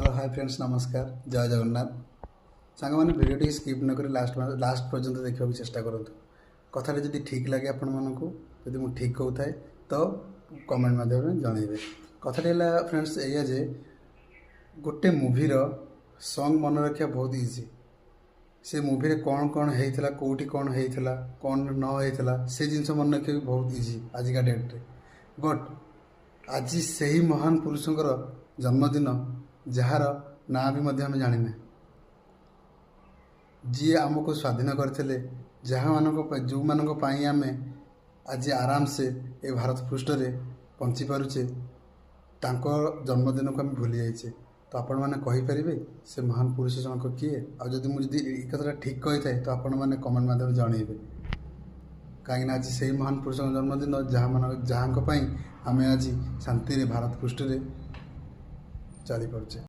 Hello hi friends नमस्कार जय जगन्नाथ सांग मैंने भिडियो स्किप न करी लास्ट पर्यंत देखा चेष्टा करूँ कथा जब ठीक लगे आपण मानक जब मुझे ठीक कहूए तो कमेंट माध्यम जनइबे कथा फ्रेंड्स या जे गोटे मूवीर सॉन्ग मन रखा बहुत इजी से मूवी कौन कौन होता कौटी कौन होता कौन न होता से जिन मन रखा भी बहुत इजी आजिका डेट्रे बट आज से ही महान पुरुषंकर जन्मदिन जार ना भी आम जाना जी आमको स्वाधीन करते जहाँ मानक जो मानक आम आज आराम से ए भारत पृष्ठ रे पहुँची पारुचे जन्मदिन को आम भूली जाइए तो आपण मैंने कहींपारे से महान पुरुष जनक किए आदि मुझे कथा ठीक कही था तो आपण मैंने कमेंट माध्यम जनइबे कहीं आज से महान पुरुष जन्मदिन जहाँ आम आज शांति भारत पृष्ठ रे चली पारे।